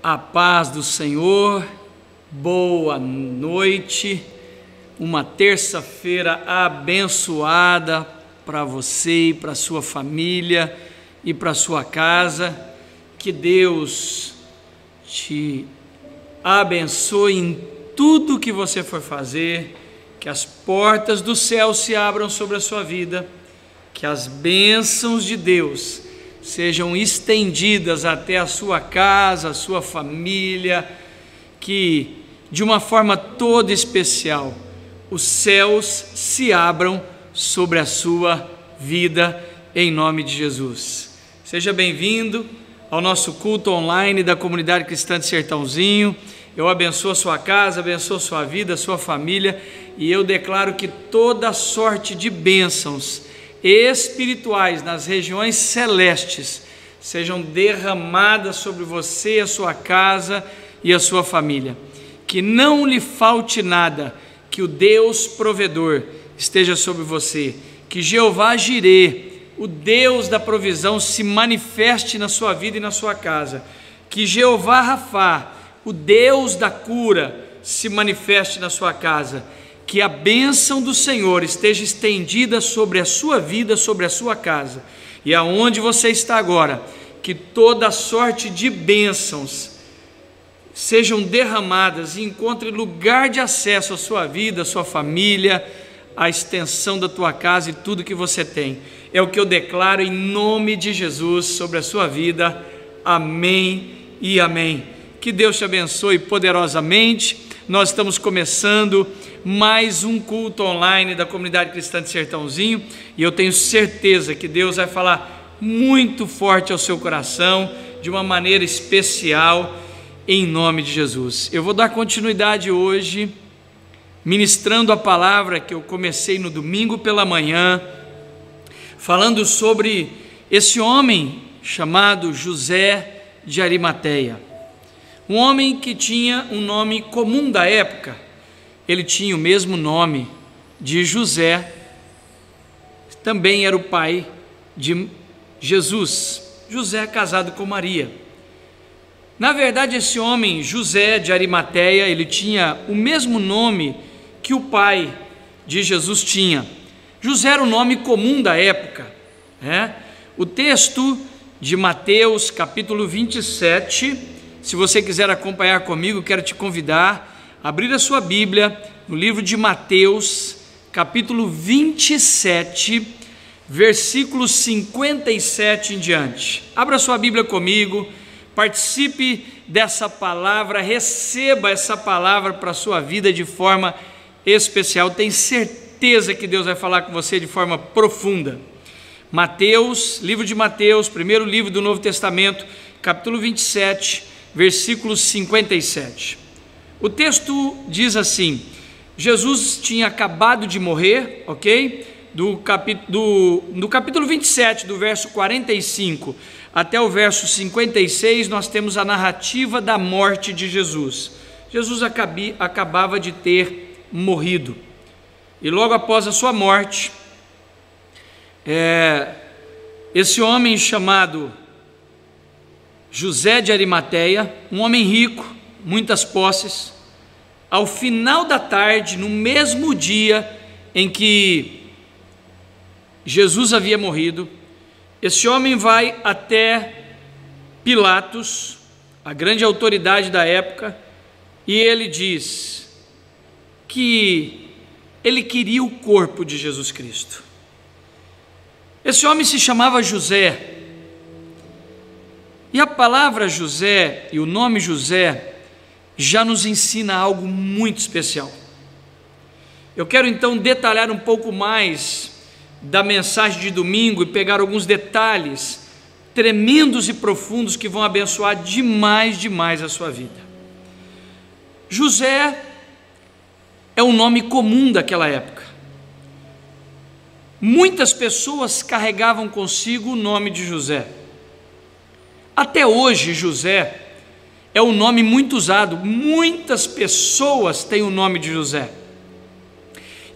A paz do Senhor, boa noite, uma terça-feira abençoada para você e para sua família e para sua casa. Que Deus te abençoe em tudo que você for fazer, que as portas do céu se abram sobre a sua vida, que as bênçãos de Deus sejam estendidas até a sua casa, a sua família, que de uma forma toda especial os céus se abram sobre a sua vida, em nome de Jesus. Seja bem-vindo ao nosso culto online da Comunidade Cristã de Sertãozinho. Eu abençoo a sua casa, abençoo a sua vida, a sua família, e eu declaro que toda sorte de bênçãos espirituais nas regiões celestes sejam derramadas sobre você, a sua casa e a sua família. Que não lhe falte nada, que o Deus provedor esteja sobre você, que Jeová Jirê, o Deus da provisão, se manifeste na sua vida e na sua casa, que Jeová Rafá, o Deus da cura, se manifeste na sua casa, que a bênção do Senhor esteja estendida sobre a sua vida, sobre a sua casa, e aonde você está agora, que toda sorte de bênçãos sejam derramadas e encontre lugar de acesso à sua vida, à sua família, à extensão da tua casa e tudo que você tem. É o que eu declaro em nome de Jesus sobre a sua vida. Amém e amém. Que Deus te abençoe poderosamente. Nós estamos começando mais um culto online da Comunidade Cristã de Sertãozinho, e eu tenho certeza que Deus vai falar muito forte ao seu coração, de uma maneira especial, em nome de Jesus. Eu vou dar continuidade hoje, ministrando a palavra que eu comecei no domingo pela manhã, falando sobre esse homem chamado José de Arimateia. Um homem que tinha um nome comum da época. Ele tinha o mesmo nome de José, também era o pai de Jesus. José casado com Maria. Na verdade, esse homem, José de Arimateia, ele tinha o mesmo nome que o pai de Jesus tinha. José era o nome comum da época, né? O texto de Mateus, capítulo 27, se você quiser acompanhar comigo, quero te convidar a abrir a sua Bíblia no livro de Mateus, capítulo 27, versículos 57 em diante. Abra sua Bíblia comigo, participe dessa palavra, receba essa palavra para a sua vida de forma especial. Tenho certeza que Deus vai falar com você de forma profunda. Mateus, livro de Mateus, primeiro livro do Novo Testamento, capítulo 27, versículos 57. O texto diz assim: Jesus tinha acabado de morrer, ok? Do capítulo 27, do verso 45 até o verso 56, nós temos a narrativa da morte de Jesus. Jesus acabava de ter morrido, e logo após a sua morte, esse homem chamado José de Arimateia, um homem rico, muitas posses, ao final da tarde, no mesmo dia em que Jesus havia morrido, esse homem vai até Pilatos, a grande autoridade da época, e ele diz que ele queria o corpo de Jesus Cristo. Esse homem se chamava José, e a palavra José e o nome José já nos ensina algo muito especial. Eu quero então detalhar um pouco mais da mensagem de domingo e pegar alguns detalhes tremendos e profundos que vão abençoar demais a sua vida. José é um nome comum daquela época. Muitas pessoas carregavam consigo o nome de José. Até hoje, José é um nome muito usado. Muitas pessoas têm o nome de José.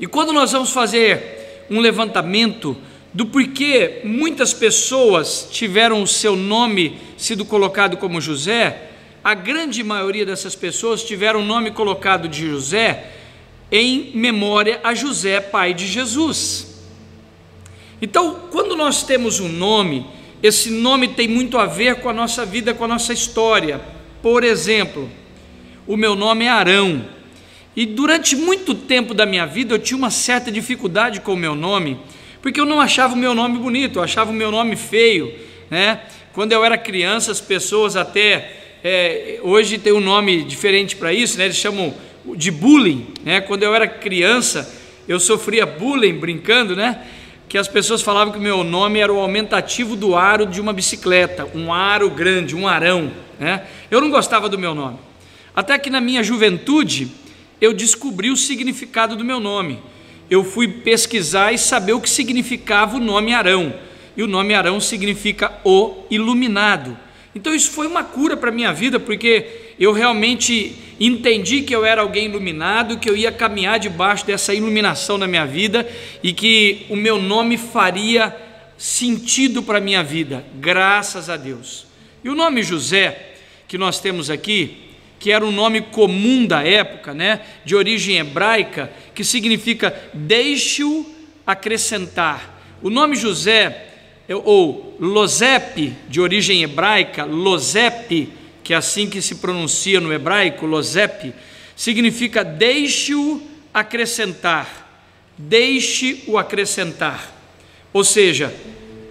E quando nós vamos fazer um levantamento do porquê muitas pessoas tiveram o seu nome sido colocado como José, a grande maioria dessas pessoas tiveram o nome colocado de José em memória a José, pai de Jesus. Então, quando nós temos um nome, esse nome tem muito a ver com a nossa vida, com a nossa história. Por exemplo, o meu nome é Arão, e durante muito tempo da minha vida eu tinha uma certa dificuldade com o meu nome, porque eu não achava o meu nome bonito, eu achava o meu nome feio, né? Quando eu era criança, as pessoas até, hoje tem um nome diferente para isso, né? Eles chamam de bullying, né? Quando eu era criança, eu sofria bullying, brincando, né? Que as pessoas falavam que o meu nome era o aumentativo do aro de uma bicicleta, um aro grande, um arão, né? Eu não gostava do meu nome, até que na minha juventude eu descobri o significado do meu nome. Eu fui pesquisar e saber o que significava o nome Arão, e o nome Arão significa o iluminado. Então isso foi uma cura para a minha vida, porque eu realmente entendi que eu era alguém iluminado, que eu ia caminhar debaixo dessa iluminação na minha vida, e que o meu nome faria sentido para a minha vida, graças a Deus. E o nome José, que nós temos aqui, que era um nome comum da época, né, de origem hebraica, que significa deixe-o acrescentar. O nome José, ou Losep, de origem hebraica, Losep, que é assim que se pronuncia no hebraico, Losep, significa deixe-o acrescentar, deixe-o acrescentar, ou seja,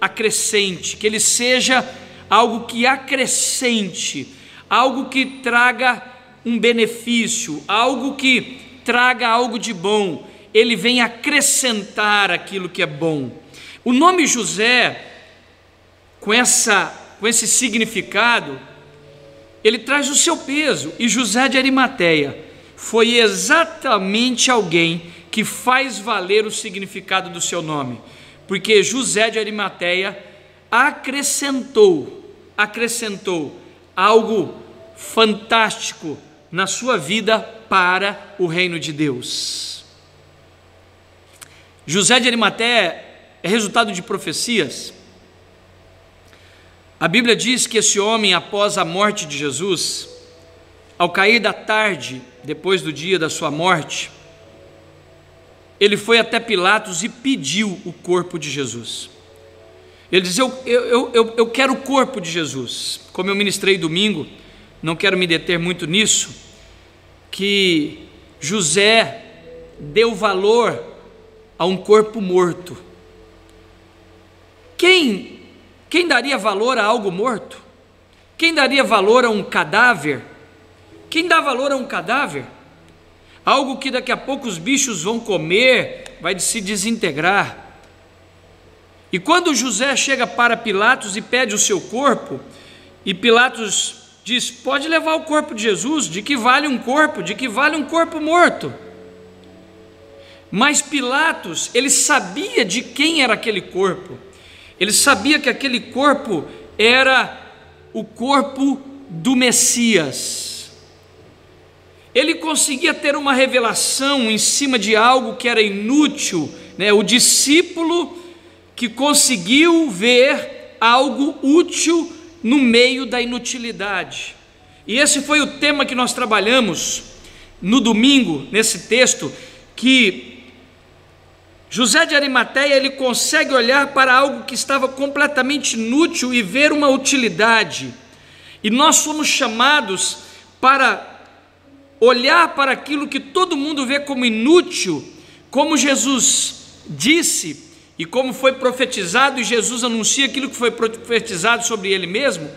acrescente, que ele seja algo que acrescente, algo que traga um benefício, algo que traga algo de bom, ele vem acrescentar aquilo que é bom. O nome José, com esse significado, ele traz o seu peso, e José de Arimateia foi exatamente alguém que faz valer o significado do seu nome, porque José de Arimateia acrescentou algo fantástico na sua vida para o reino de Deus. José de Arimateia é resultado de profecias. A Bíblia diz que esse homem, após a morte de Jesus, ao cair da tarde, depois do dia da sua morte, ele foi até Pilatos e pediu o corpo de Jesus. Ele diz, eu quero o corpo de Jesus. Como eu ministrei domingo, não quero me deter muito nisso, que José deu valor a um corpo morto. Quem daria valor a algo morto? Quem daria valor a um cadáver? Quem dá valor a um cadáver? Algo que daqui a pouco os bichos vão comer, vai se desintegrar. E quando José chega para Pilatos e pede o seu corpo, e Pilatos diz, pode levar o corpo de Jesus, de que vale um corpo? De que vale um corpo morto? Mas Pilatos, ele sabia de quem era aquele corpo, ele sabia que aquele corpo era o corpo do Messias. Ele conseguia ter uma revelação em cima de algo que era inútil, né? O discípulo que conseguiu ver algo útil no meio da inutilidade. E esse foi o tema que nós trabalhamos no domingo, nesse texto, que José de Arimateia, ele consegue olhar para algo que estava completamente inútil e ver uma utilidade. E nós somos chamados para olhar para aquilo que todo mundo vê como inútil, como Jesus disse e como foi profetizado, e Jesus anuncia aquilo que foi profetizado sobre ele mesmo.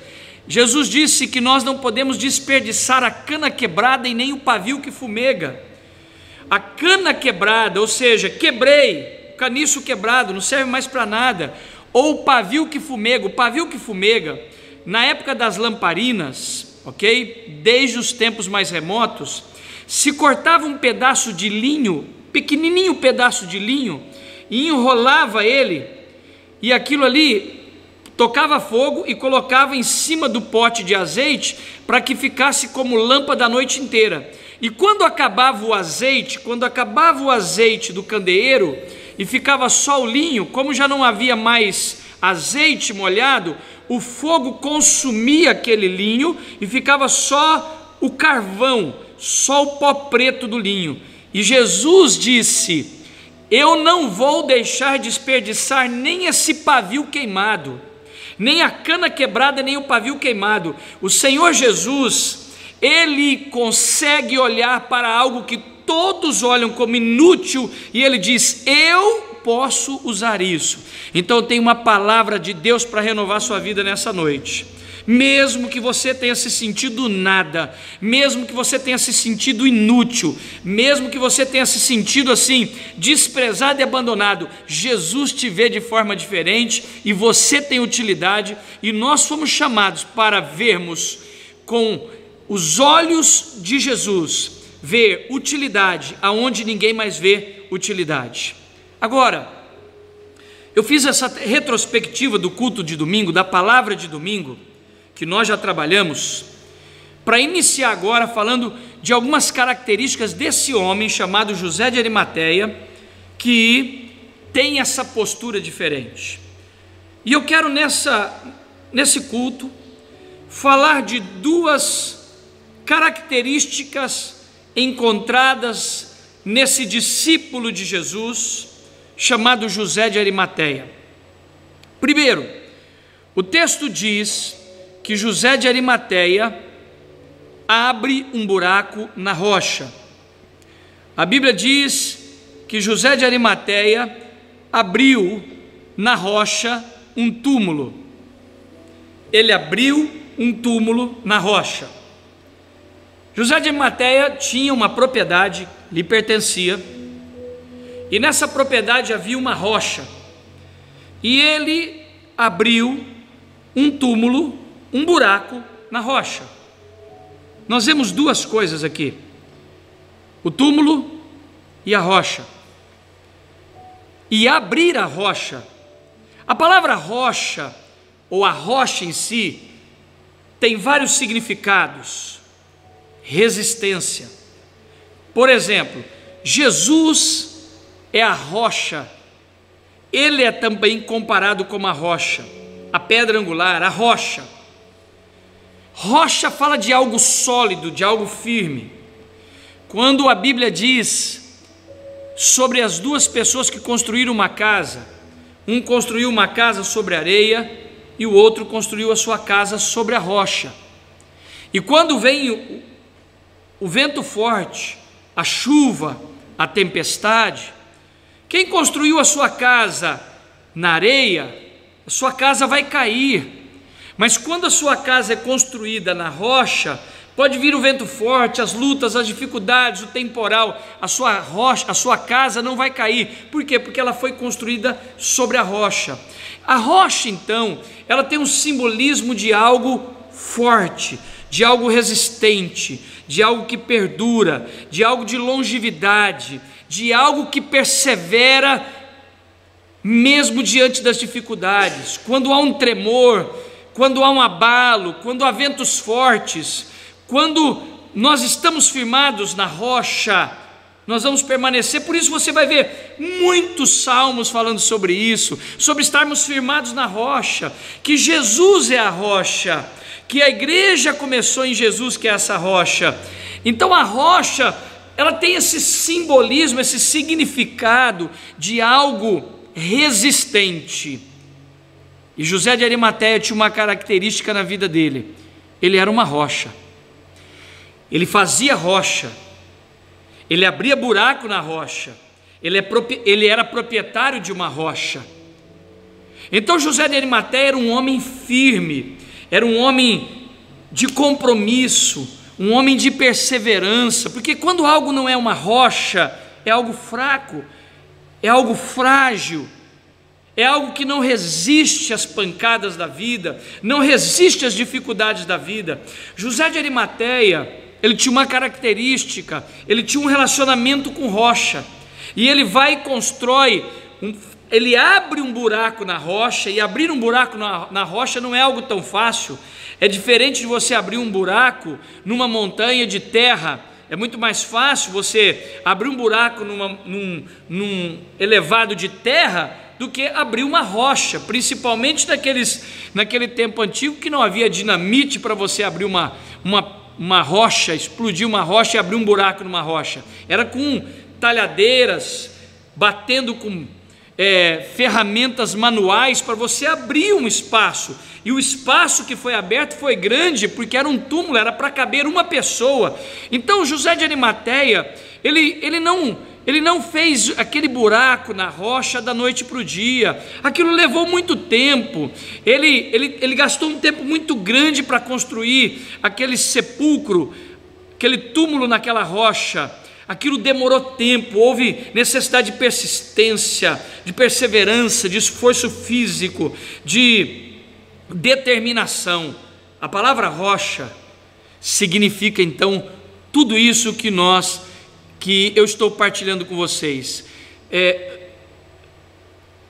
Jesus disse que nós não podemos desperdiçar a cana quebrada e nem o pavio que fumega. A cana quebrada, ou seja, quebrei, o caniço quebrado, não serve mais para nada, ou o pavio que fumega, na época das lamparinas, ok? Desde os tempos mais remotos, se cortava um pedaço de linho, pequenininho pedaço de linho, e enrolava ele, e aquilo ali tocava fogo e colocava em cima do pote de azeite, para que ficasse como lâmpada a noite inteira. E quando acabava o azeite do candeeiro, e ficava só o linho, como já não havia mais azeite molhado, o fogo consumia aquele linho e ficava só o carvão, só o pó preto do linho. E Jesus disse: eu não vou deixar desperdiçar nem esse pavio queimado, nem a cana quebrada, nem o pavio queimado. O Senhor Jesus, Ele consegue olhar para algo que todos olham como inútil, e Ele diz: eu posso usar isso. Então tem uma palavra de Deus para renovar sua vida nessa noite. Mesmo que você tenha se sentido nada, mesmo que você tenha se sentido inútil, mesmo que você tenha se sentido assim, desprezado e abandonado, Jesus te vê de forma diferente e você tem utilidade, e nós fomos chamados para vermos com os olhos de Jesus, ver utilidade aonde ninguém mais vê utilidade. Agora, eu fiz essa retrospectiva do culto de domingo, da palavra de domingo, que nós já trabalhamos, para iniciar agora falando de algumas características desse homem chamado José de Arimateia, que tem essa postura diferente. E eu quero nesse culto falar de duas características encontradas nesse discípulo de Jesus chamado José de Arimateia. Primeiro, o texto diz que José de Arimateia abre um buraco na rocha. A Bíblia diz que José de Arimateia abriu na rocha um túmulo. Ele abriu um túmulo na rocha. José de Arimateia tinha uma propriedade, lhe pertencia, e nessa propriedade havia uma rocha, e ele abriu um túmulo, um buraco na rocha. Nós vemos duas coisas aqui: o túmulo e a rocha. E abrir a rocha, a palavra rocha, ou a rocha em si, tem vários significados. Resistência. Por exemplo, Jesus é a rocha, Ele é também comparado como a rocha, a pedra angular, a rocha. Rocha fala de algo sólido, de algo firme. Quando a Bíblia diz sobre as duas pessoas que construíram uma casa, um construiu uma casa sobre areia e o outro construiu a sua casa sobre a rocha. E quando vem o vento forte, a chuva, a tempestade, quem construiu a sua casa na areia, a sua casa vai cair. Mas quando a sua casa é construída na rocha, pode vir o vento forte, as lutas, as dificuldades, o temporal, a sua casa não vai cair. Por quê? Porque ela foi construída sobre a rocha. A rocha, então, ela tem um simbolismo de algo forte, de algo resistente, de algo que perdura, de algo de longevidade, de algo que persevera mesmo diante das dificuldades. Quando há um tremor, quando há um abalo, quando há ventos fortes, quando nós estamos firmados na rocha, nós vamos permanecer. Por isso você vai ver muitos salmos falando sobre isso, sobre estarmos firmados na rocha, que Jesus é a rocha, que a igreja começou em Jesus, que é essa rocha. Então a rocha, ela tem esse simbolismo, esse significado de algo resistente. E José de Arimateia tinha uma característica na vida dele: ele era uma rocha. Ele fazia rocha, ele abria buraco na rocha, ele era proprietário de uma rocha. Então José de Arimateia era um homem firme, era um homem de compromisso, um homem de perseverança, porque quando algo não é uma rocha, é algo fraco, é algo frágil, é algo que não resiste às pancadas da vida, não resiste às dificuldades da vida. José de Arimateia, ele tinha uma característica, ele tinha um relacionamento com rocha, e ele vai e constrói, ele abre um buraco na rocha, e abrir um buraco na rocha não é algo tão fácil. É diferente de você abrir um buraco numa montanha de terra. É muito mais fácil você abrir um buraco num elevado de terra do que abrir uma rocha, principalmente naquele tempo antigo que não havia dinamite para você abrir uma rocha, explodir uma rocha e abrir um buraco numa rocha. Era com talhadeiras, batendo com ferramentas manuais para você abrir um espaço. E o espaço que foi aberto foi grande, porque era um túmulo, era para caber uma pessoa. Então José de Arimateia, ele não fez aquele buraco na rocha da noite para o dia. Aquilo levou muito tempo. Ele gastou um tempo muito grande para construir aquele sepulcro, aquele túmulo naquela rocha. Aquilo demorou tempo, houve necessidade de persistência, de perseverança, de esforço físico, de determinação. A palavra rocha significa então tudo isso que eu estou partilhando com vocês.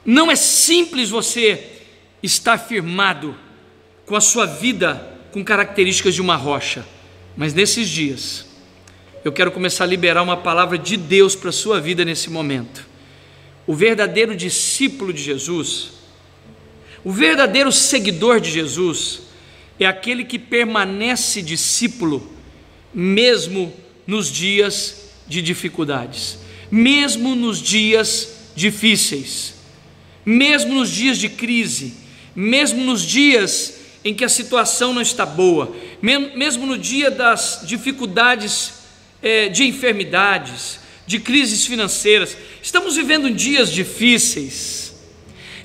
Não é simples você estar firmado com a sua vida com características de uma rocha, mas nesses dias eu quero começar a liberar uma palavra de Deus para a sua vida nesse momento. O verdadeiro discípulo de Jesus, o verdadeiro seguidor de Jesus, é aquele que permanece discípulo, mesmo nos dias de dificuldades, mesmo nos dias difíceis, mesmo nos dias de crise, mesmo nos dias em que a situação não está boa, mesmo no dia das dificuldades, de enfermidades, de crises financeiras. Estamos vivendo dias difíceis,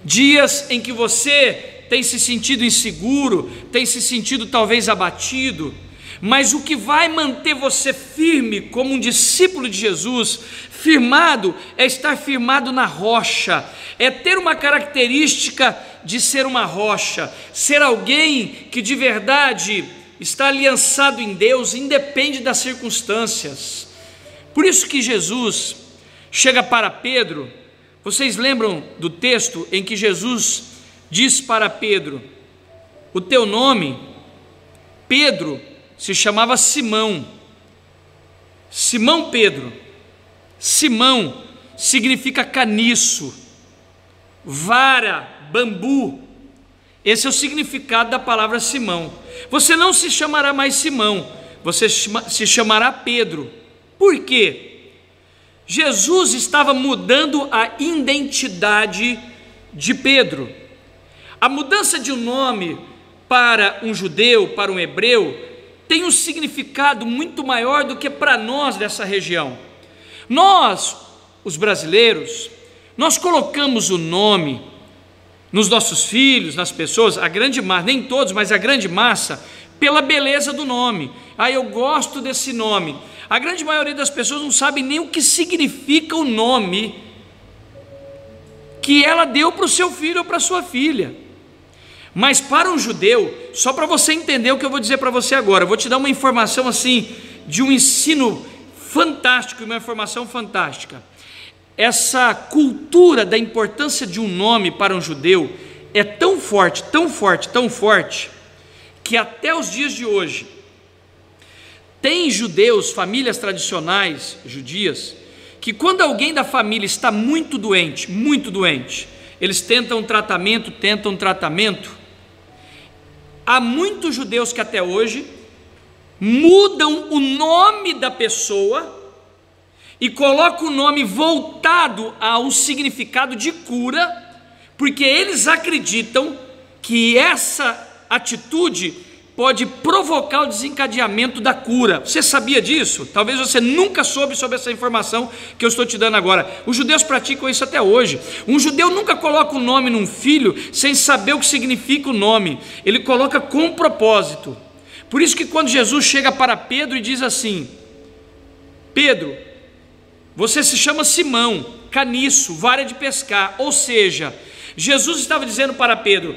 dias em que você tem se sentido inseguro, tem se sentido talvez abatido, mas o que vai manter você firme como um discípulo de Jesus, firmado, é estar firmado na rocha, é ter uma característica de ser uma rocha, ser alguém que de verdade está aliançado em Deus, independe das circunstâncias. Por isso que Jesus chega para Pedro. Vocês lembram do texto em que Jesus diz para Pedro: o teu nome? Pedro se chamava Simão. Simão Pedro. Simão significa caniço, vara, bambu. Esse é o significado da palavra Simão. Você não se chamará mais Simão, você se chamará Pedro. Por quê? Jesus estava mudando a identidade de Pedro. A mudança de um nome para um judeu, para um hebreu, tem um significado muito maior do que para nós dessa região. Nós, os brasileiros, nós colocamos o nome nos nossos filhos, nas pessoas, a grande massa, nem todos, mas a grande massa, pela beleza do nome. Eu gosto desse nome. A grande maioria das pessoas não sabe nem o que significa o nome que ela deu para o seu filho ou para a sua filha. Mas para um judeu, só para você entender o que eu vou dizer para você agora, eu vou te dar uma informação assim, de um ensino fantástico, uma informação fantástica. Essa cultura da importância de um nome para um judeu é tão forte, tão forte, tão forte, que até os dias de hoje, tem judeus, famílias tradicionais judias, que quando alguém da família está muito doente, eles tentam tratamento, há muitos judeus que até hoje mudam o nome da pessoa e colocam o nome voltado a um significado de cura, porque eles acreditam que essa atitude pode provocar o desencadeamento da cura. Você sabia disso? Talvez você nunca soube sobre essa informação que eu estou te dando agora. Os judeus praticam isso até hoje. Um judeu nunca coloca o nome num filho sem saber o que significa o nome. Ele coloca com propósito. Por isso que quando Jesus chega para Pedro e diz assim: Pedro, você se chama Simão, caniço, vara de pescar. Ou seja, Jesus estava dizendo para Pedro: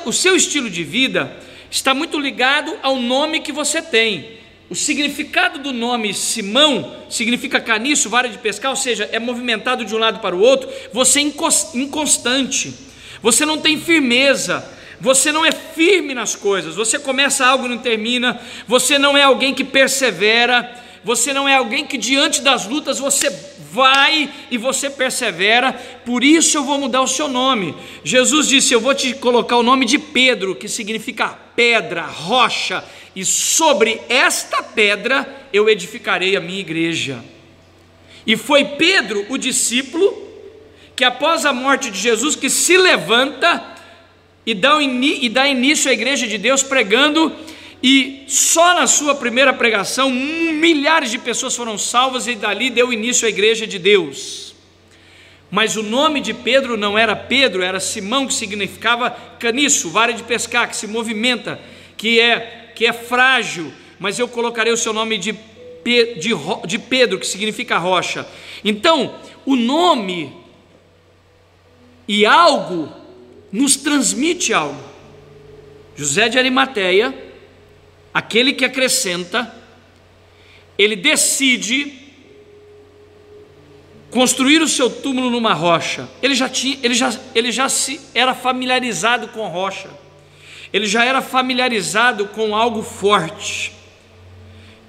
o seu estilo de vida está muito ligado ao nome que você tem. O significado do nome Simão significa caniço, vara de pescar, ou seja, é movimentado de um lado para o outro. Você é inconstante, você não tem firmeza, você não é firme nas coisas, você começa algo e não termina, você não é alguém que persevera, você não é alguém que diante das lutas você vai e você persevera, por isso eu vou mudar o seu nome. Jesus disse: eu vou te colocar o nome de Pedro, que significa pedra, rocha, e sobre esta pedra eu edificarei a minha igreja. E foi Pedro, o discípulo, que após a morte de Jesus, que se levanta e dá início à igreja de Deus, pregando, e só na sua primeira pregação milhares de pessoas foram salvas, e dali deu início à igreja de Deus. Mas o nome de Pedro não era Pedro, era Simão, que significava caniço, vara de pescar, que se movimenta, que é frágil. Mas eu colocarei o seu nome de Pedro, que significa rocha. Então, o nome e algo nos transmite algo. José de Arimateia, aquele que acrescenta, ele decide construir o seu túmulo numa rocha. Ele já era familiarizado com a rocha. Ele já era familiarizado com algo forte.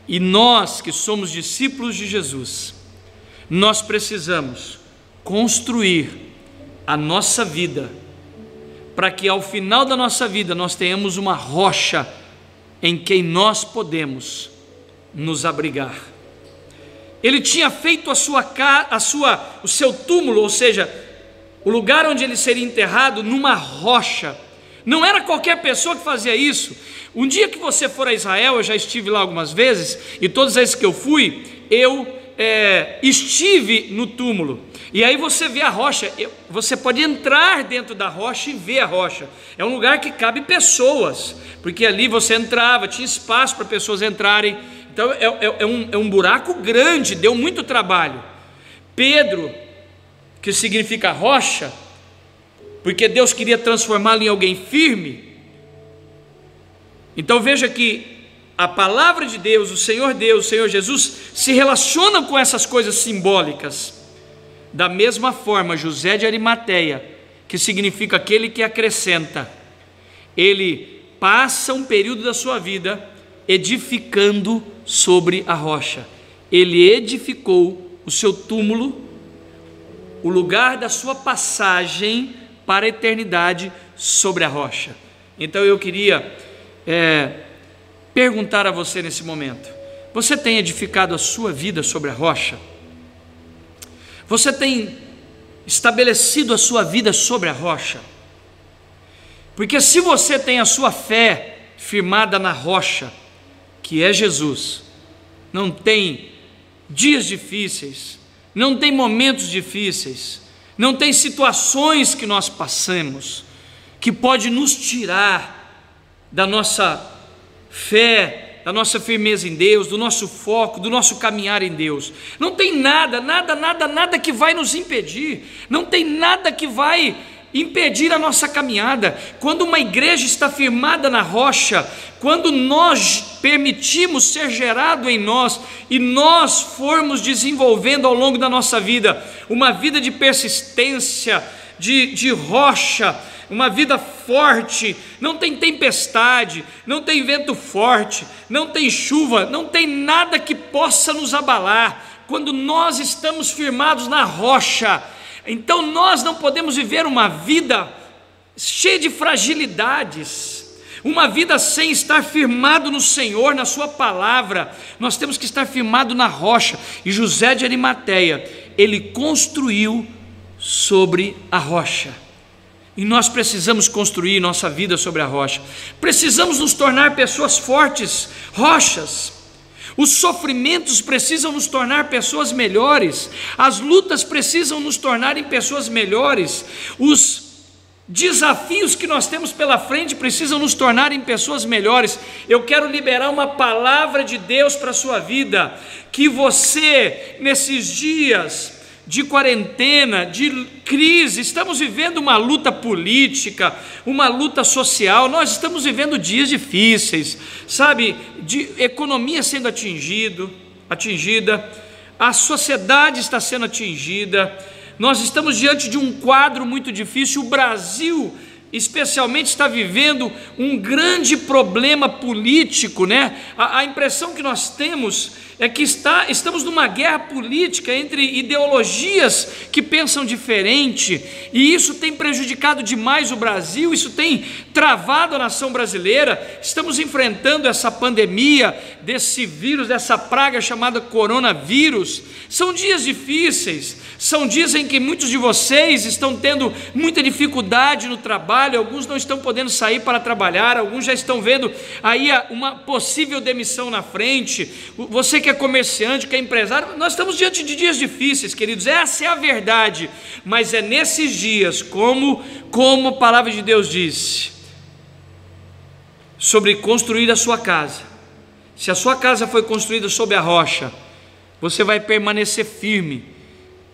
E nós que somos discípulos de Jesus, nós precisamos construir a nossa vida, para que ao final da nossa vida nós tenhamos uma rocha em quem nós podemos nos abrigar. Ele tinha feito o seu túmulo, ou seja, o lugar onde ele seria enterrado, numa rocha. Não era qualquer pessoa que fazia isso. Um dia que você for a Israel, eu já estive lá algumas vezes, e todas as vezes que eu fui, eu estive no túmulo. E aí você vê a rocha, você pode entrar dentro da rocha e ver a rocha. É um lugar que cabe pessoas, porque ali você entrava, tinha espaço para pessoas entrarem. Então é um buraco grande, deu muito trabalho. Pedro, que significa rocha, porque Deus queria transformá-lo em alguém firme. Então veja que a palavra de Deus, o Senhor Jesus, se relacionam com essas coisas simbólicas. Da mesma forma, José de Arimateia, que significa aquele que acrescenta, ele passa um período da sua vida edificando sobre a rocha. Ele edificou o seu túmulo, o lugar da sua passagem para a eternidade, sobre a rocha. Então eu queria perguntar a você nesse momento: você tem edificado a sua vida sobre a rocha? Você tem estabelecido a sua vida sobre a rocha? Porque se você tem a sua fé firmada na rocha, que é Jesus, não tem dias difíceis, não tem momentos difíceis, não tem situações que nós passamos que pode nos tirar da nossa fé, da nossa firmeza em Deus, do nosso foco, do nosso caminhar em Deus. Não tem nada que vai nos impedir, não tem nada que vai impedir a nossa caminhada. Quando uma igreja está firmada na rocha, quando nós permitimos ser gerado em nós e nós formos desenvolvendo ao longo da nossa vida uma vida de persistência, de rocha, uma vida forte, não tem tempestade, não tem vento forte, não tem chuva, não tem nada que possa nos abalar. Quando nós estamos firmados na rocha, então nós não podemos viver uma vida cheia de fragilidades, uma vida sem estar firmado no Senhor, na sua palavra. Nós temos que estar firmado na rocha. E José de Arimateia, ele construiu sobre a rocha. E nós precisamos construir nossa vida sobre a rocha. Precisamos nos tornar pessoas fortes, rochas. Os sofrimentos precisam nos tornar pessoas melhores. As lutas precisam nos tornar em pessoas melhores. Os desafios que nós temos pela frente precisam nos tornar em pessoas melhores. Eu quero liberar uma palavra de Deus para a sua vida, que você, nesses dias de quarentena, de crise, estamos vivendo uma luta política, uma luta social, nós estamos vivendo dias difíceis, sabe, de economia sendo atingida, a sociedade está sendo atingida, nós estamos diante de um quadro muito difícil. O Brasil especialmente está vivendo um grande problema político, né? A impressão que nós temos é que estamos numa guerra política entre ideologias que pensam diferente, e isso tem prejudicado demais o Brasil, isso tem travado a nação brasileira. Estamos enfrentando essa pandemia, desse vírus, dessa praga chamada coronavírus. São dias difíceis, são dias em que muitos de vocês estão tendo muita dificuldade no trabalho, alguns não estão podendo sair para trabalhar, alguns já estão vendo aí uma possível demissão na frente. Você que é comerciante, que é empresário, nós estamos diante de dias difíceis, queridos, essa é a verdade, mas é nesses dias, como a palavra de Deus disse, sobre construir a sua casa. Se a sua casa foi construída sobre a rocha, você vai permanecer firme,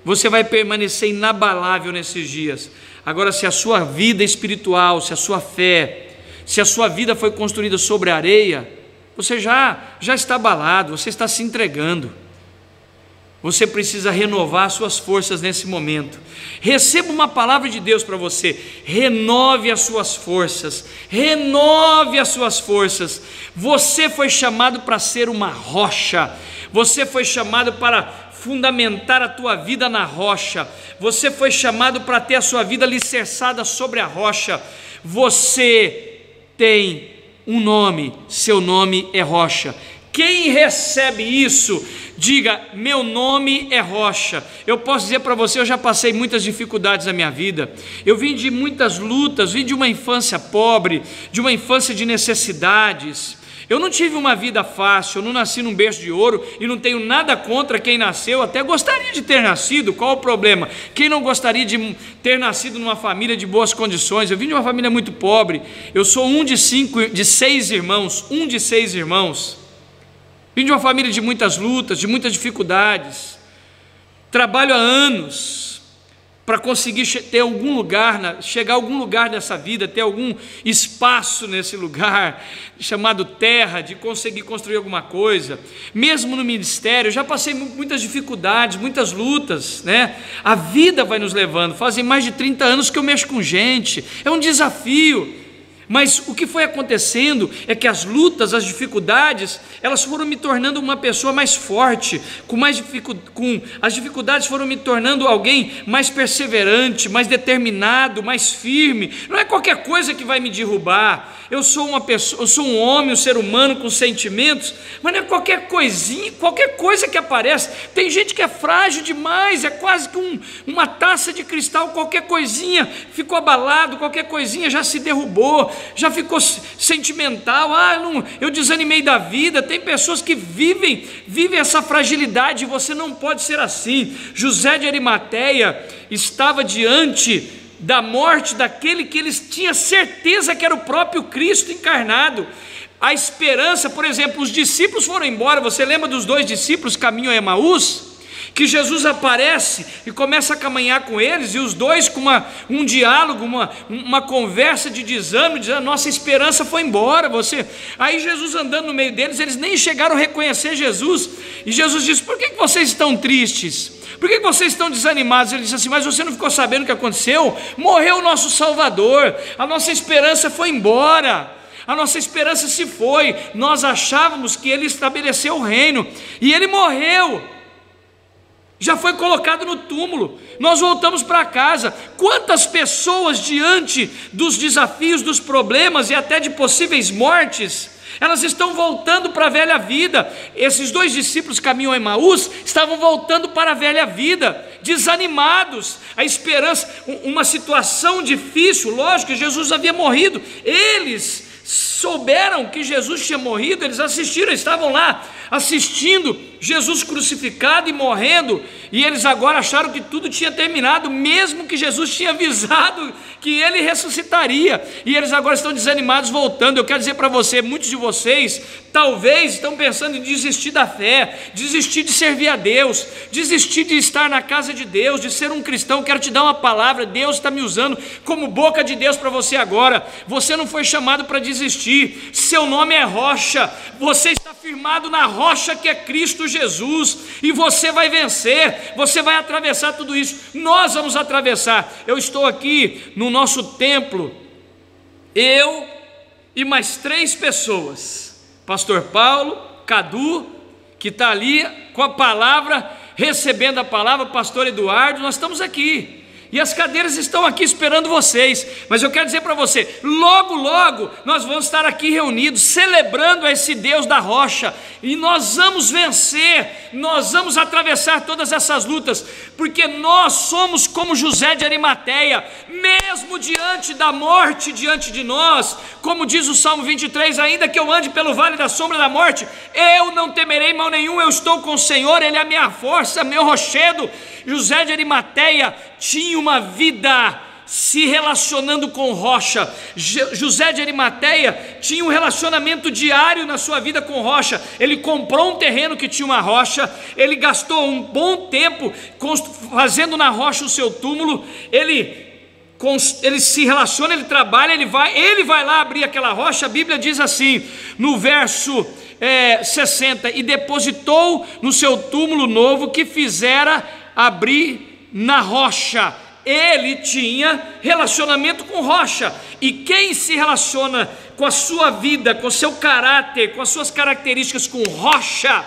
você vai permanecer inabalável nesses dias. Agora, se a sua vida espiritual, se a sua fé, se a sua vida foi construída sobre a areia, você já está abalado, você está se entregando. Você precisa renovar suas forças nesse momento. Receba uma palavra de Deus para você. Renove as suas forças. Renove as suas forças. Você foi chamado para ser uma rocha. Você foi chamado para fundamentar a tua vida na rocha. Você foi chamado para ter a sua vida alicerçada sobre a rocha. Você tem um nome, seu nome é Rocha. Quem recebe isso, diga: meu nome é Rocha. Eu posso dizer para você, eu já passei muitas dificuldades na minha vida, eu vim de muitas lutas, vim de uma infância pobre, de uma infância de necessidades. Eu não tive uma vida fácil, eu não nasci num berço de ouro e não tenho nada contra quem nasceu, até gostaria de ter nascido. Qual o problema? Quem não gostaria de ter nascido numa família de boas condições? Eu vim de uma família muito pobre, eu sou um de seis irmãos. Vim de uma família de muitas lutas, de muitas dificuldades. Trabalho há anos para conseguir ter algum lugar, chegar a algum lugar nessa vida, ter algum espaço nesse lugar, chamado terra, de conseguir construir alguma coisa. Mesmo no ministério, já passei muitas dificuldades, muitas lutas, né? A vida vai nos levando, fazem mais de 30 anos que eu mexo com gente, é um desafio. Mas o que foi acontecendo é que as lutas, as dificuldades, elas foram me tornando uma pessoa mais forte, as dificuldades foram me tornando alguém mais perseverante, mais determinado, mais firme. Não é qualquer coisa que vai me derrubar. Eu sou uma pessoa, eu sou um homem, um ser humano com sentimentos, mas não é qualquer coisinha, qualquer coisa que aparece. Tem gente que é frágil demais, é quase que uma taça de cristal, qualquer coisinha ficou abalado, qualquer coisinha já se derrubou, já ficou sentimental. Eu desanimei da vida. Tem pessoas que vivem essa fragilidade, e você não pode ser assim. José de Arimateia estava diante da morte daquele que eles tinham certeza que era o próprio Cristo encarnado. A esperança, por exemplo, os discípulos foram embora. Você lembra dos 2 discípulos caminham a Emaús? Que Jesus aparece e começa a caminhar com eles, e os dois com um diálogo, uma conversa de desânimo, dizendo: nossa esperança foi embora. Aí Jesus andando no meio deles, eles nem chegaram a reconhecer Jesus, e Jesus disse: por que vocês estão tristes? Por que vocês estão desanimados? Ele disse assim: mas você não ficou sabendo o que aconteceu? Morreu o nosso Salvador, a nossa esperança foi embora, a nossa esperança se foi. Nós achávamos que Ele estabeleceu o reino, e Ele morreu, já foi colocado no túmulo, nós voltamos para casa. Quantas pessoas diante dos desafios, dos problemas e até de possíveis mortes, elas estão voltando para a velha vida. Esses 2 discípulos caminham a Emaús, estavam voltando para a velha vida, desanimados, a esperança, uma situação difícil. Lógico que Jesus havia morrido, eles souberam que Jesus tinha morrido, eles assistiram, estavam lá assistindo Jesus crucificado e morrendo, e eles agora acharam que tudo tinha terminado, mesmo que Jesus tinha avisado que Ele ressuscitaria, e eles agora estão desanimados voltando. Eu quero dizer para você, muitos de vocês talvez estão pensando em desistir da fé, desistir de servir a Deus, desistir de estar na casa de Deus, de ser um cristão. Quero te dar uma palavra: Deus está me usando como boca de Deus para você agora. Você não foi chamado para desistir, seu nome é Rocha, você está firmado na rocha que é Cristo Jesus, e você vai vencer, você vai atravessar tudo isso. Nós vamos atravessar. Eu estou aqui no nosso templo, eu e mais 3 pessoas, pastor Paulo, Cadu, que está ali com a palavra, recebendo a palavra, pastor Eduardo, nós estamos aqui. E as cadeiras estão aqui esperando vocês. Mas eu quero dizer para você, logo, logo, nós vamos estar aqui reunidos, celebrando esse Deus da rocha. E nós vamos vencer, nós vamos atravessar todas essas lutas, porque nós somos como José de Arimateia, mesmo diante da morte, diante de nós, como diz o Salmo 23, ainda que eu ande pelo vale da sombra da morte, eu não temerei mal nenhum, eu estou com o Senhor, Ele é a minha força, meu rochedo. José de Arimateia tinha uma vida se relacionando com rocha. José de Arimateia tinha um relacionamento diário na sua vida com rocha. Ele comprou um terreno que tinha uma rocha, ele gastou um bom tempo fazendo na rocha o seu túmulo, ele se relaciona, ele trabalha, ele vai lá abrir aquela rocha. A Bíblia diz assim, no verso 60, e depositou no seu túmulo novo que fizera abrir na rocha. Ele tinha relacionamento com rocha, e quem se relaciona com a sua vida, com o seu caráter, com as suas características com rocha,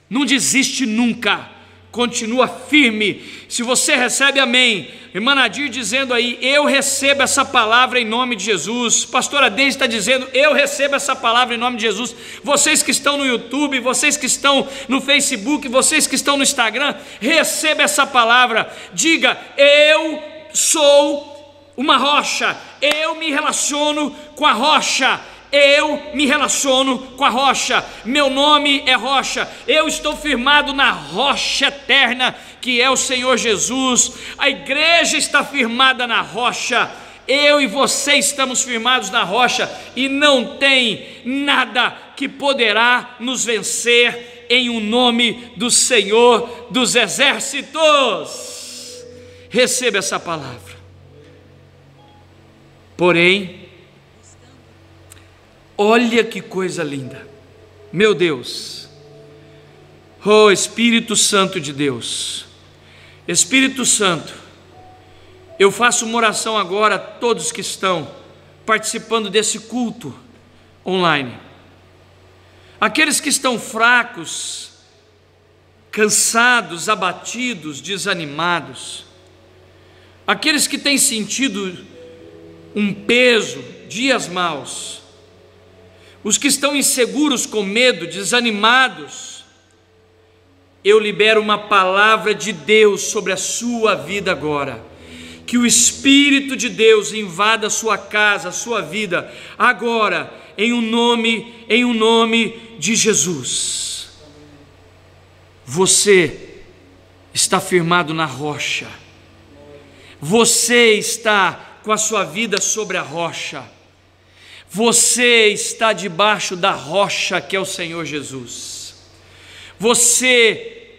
não desiste nunca, continua firme. Se você recebe, amém. Irmã Nadir dizendo aí, eu recebo essa palavra em nome de Jesus. Pastora Deise está dizendo, eu recebo essa palavra em nome de Jesus. Vocês que estão no YouTube, vocês que estão no Facebook, vocês que estão no Instagram, receba essa palavra. Diga, eu sou uma rocha, eu me relaciono com a rocha. Eu me relaciono com a rocha, meu nome é rocha, eu estou firmado na rocha eterna, que é o Senhor Jesus. A igreja está firmada na rocha, eu e você estamos firmados na rocha, e não tem nada que poderá nos vencer, em o nome do Senhor dos exércitos. Receba essa palavra. Porém, olha que coisa linda, meu Deus, oh Espírito Santo de Deus, Espírito Santo, eu faço uma oração agora a todos que estão participando desse culto online, aqueles que estão fracos, cansados, abatidos, desanimados, aqueles que têm sentido um peso, dias maus, os que estão inseguros, com medo, desanimados, eu libero uma palavra de Deus sobre a sua vida agora. Que o Espírito de Deus invada a sua casa, a sua vida, agora, em um nome de Jesus. Você está firmado na rocha, você está com a sua vida sobre a rocha. Você está debaixo da rocha que é o Senhor Jesus. Você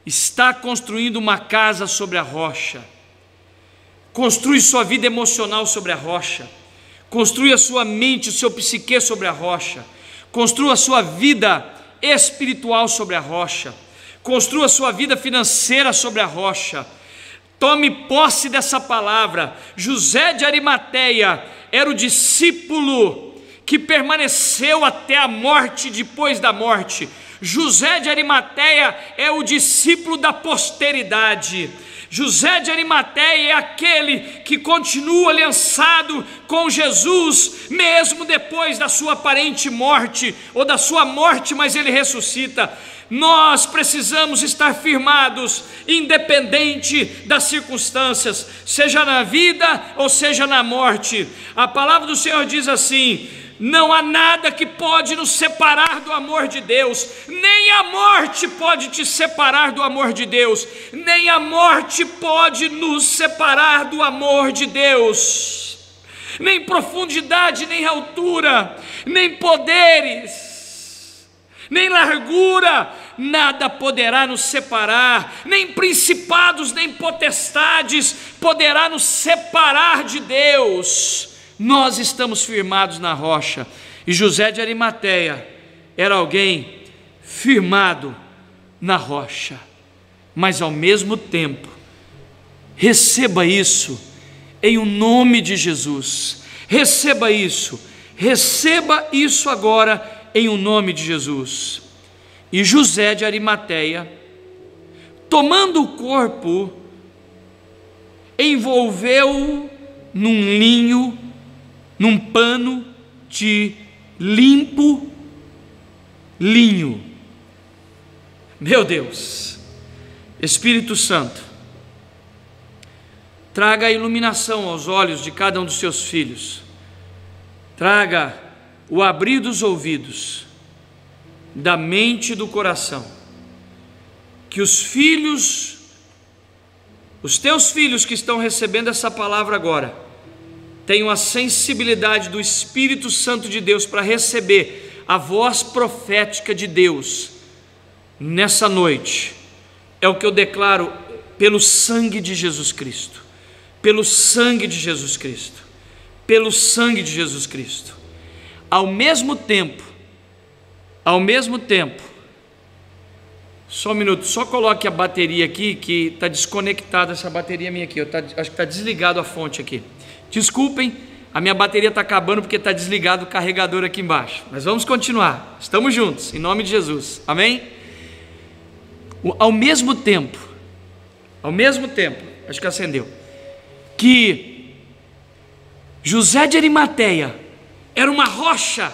está construindo uma casa sobre a rocha. Construi sua vida emocional sobre a rocha. Construi a sua mente, o seu psique sobre a rocha. Construa a sua vida espiritual sobre a rocha. Construa a sua vida financeira sobre a rocha. Tome posse dessa palavra. José de Arimateia era o discípulo que permaneceu até a morte, depois da morte. José de Arimateia é o discípulo da posteridade. José de Arimateia é aquele que continua aliançado com Jesus, mesmo depois da sua aparente morte, ou da sua morte, mas ele ressuscita. Nós precisamos estar firmados, independente das circunstâncias, seja na vida ou seja na morte. A palavra do Senhor diz assim: não há nada que pode nos separar do amor de Deus, nem a morte pode te separar do amor de Deus, nem a morte pode nos separar do amor de Deus, nem profundidade, nem altura, nem poderes, nem largura, nada poderá nos separar, nem principados, nem potestades poderá nos separar de Deus. Nós estamos firmados na rocha, e José de Arimateia era alguém firmado na rocha, mas ao mesmo tempo, receba isso em o nome de Jesus, receba isso agora em o nome de Jesus. E José de Arimateia, tomando o corpo, envolveu-o num linho, num pano de limpo linho. Meu Deus, Espírito Santo, traga a iluminação aos olhos de cada um dos seus filhos, traga o abrir dos ouvidos, da mente e do coração, que os filhos, os teus filhos que estão recebendo essa palavra agora, tenham a sensibilidade do Espírito Santo de Deus para receber a voz profética de Deus nessa noite. É o que eu declaro pelo sangue de Jesus Cristo, pelo sangue de Jesus Cristo, pelo sangue de Jesus Cristo. Ao mesmo tempo, só um minuto, só coloque a bateria aqui, que está desconectada essa bateria minha aqui, acho que está desligado a fonte aqui. Desculpem, a minha bateria está acabando porque está desligado o carregador aqui embaixo, mas vamos continuar, estamos juntos, em nome de Jesus, amém? Ao mesmo tempo, acho que acendeu, que José de Arimateia era uma rocha,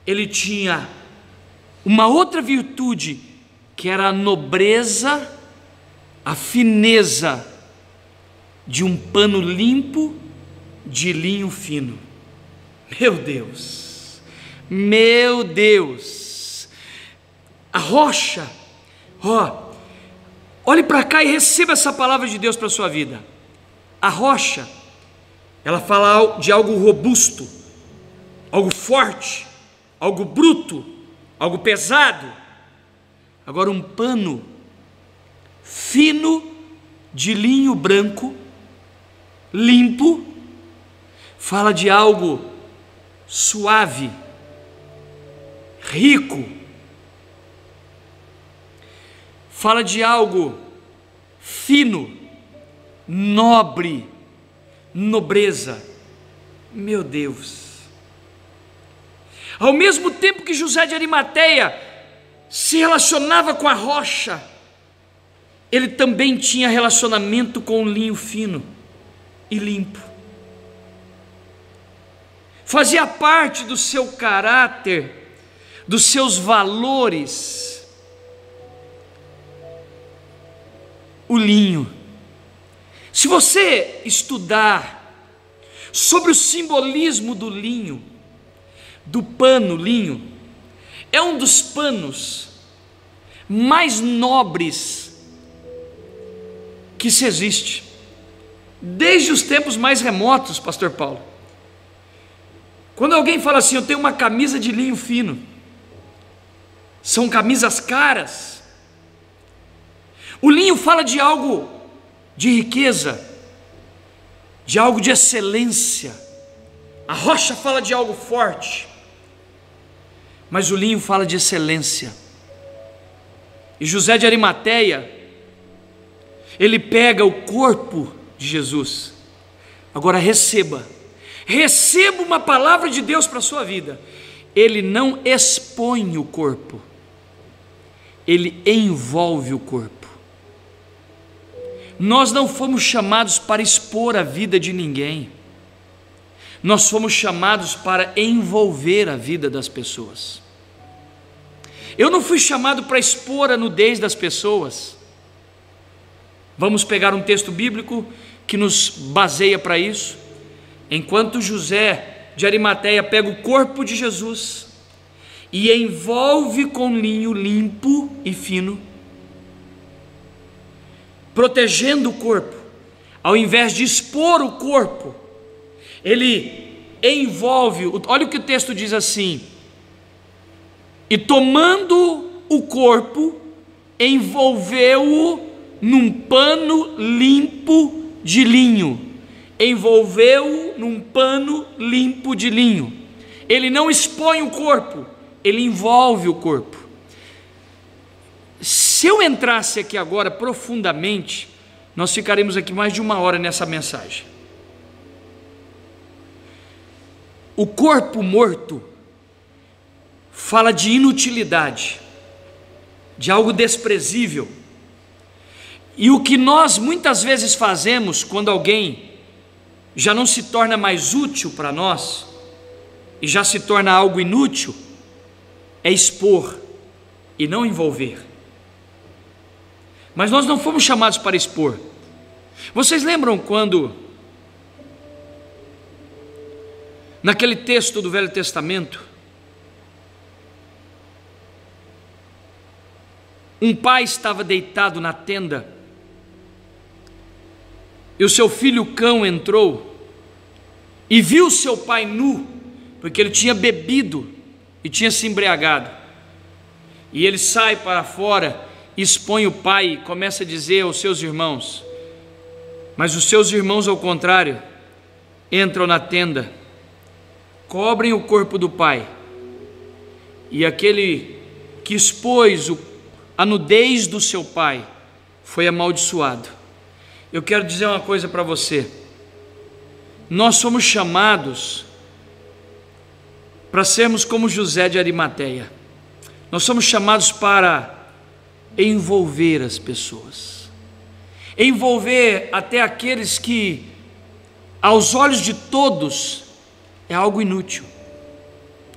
ele tinha uma outra virtude, que era a nobreza, a fineza de um pano limpo de linho fino. Meu Deus, a rocha, olhe para cá e receba essa palavra de Deus para a sua vida. A rocha, ela fala de algo robusto, algo forte, algo bruto, algo pesado. Agora, um pano fino de linho branco, limpo, fala de algo suave, rico, fala de algo fino, nobre, nobreza. Meu Deus, ao mesmo tempo que José de Arimateia se relacionava com a rocha, ele também tinha relacionamento com o linho fino e limpo. Fazia parte do seu caráter, dos seus valores, o linho. Se você estudar sobre o simbolismo do linho, do pano linho, é um dos panos mais nobres que se existe, desde os tempos mais remotos, pastor Paulo. Quando alguém fala assim, eu tenho uma camisa de linho fino, são camisas caras. O linho fala de algo de riqueza, de algo de excelência. A rocha fala de algo forte, mas o linho fala de excelência. E José de Arimateia, ele pega o corpo de Jesus. Agora receba uma palavra de Deus para a sua vida. Ele não expõe o corpo, ele envolve o corpo. Nós não fomos chamados para expor a vida de ninguém, nós fomos chamados para envolver a vida das pessoas. Eu não fui chamado para expor a nudez das pessoas. Vamos pegar um texto bíblico que nos baseia para isso. Enquanto José de Arimateia pega o corpo de Jesus e envolve com linho limpo e fino, protegendo o corpo, ao invés de expor o corpo, ele envolve. Olha o que o texto diz assim: e tomando o corpo, envolveu-o num pano limpo de linho. Envolveu-o num pano limpo de linho. Ele não expõe o corpo, ele envolve o corpo. Se eu entrasse aqui agora profundamente, nós ficaremos aqui mais de 1 hora nessa mensagem. O corpo morto fala de inutilidade, de algo desprezível. E o que nós muitas vezes fazemos quando alguém já não se torna mais útil para nós e já se torna algo inútil, é expor e não envolver. Mas nós não fomos chamados para expor. Vocês lembram quando, naquele texto do Velho Testamento, um pai estava deitado na tenda e o seu filho cão entrou e viu seu pai nu, porque ele tinha bebido e tinha se embriagado, e ele sai para fora, expõe o pai e começa a dizer aos seus irmãos, mas os seus irmãos, ao contrário, entram na tenda, cobrem o corpo do pai, e aquele que expôs a nudez do seu pai foi amaldiçoado. Eu quero dizer uma coisa para você: nós somos chamados para sermos como José de Arimateia. Nós somos chamados para envolver as pessoas, envolver até aqueles que, aos olhos de todos, é algo inútil,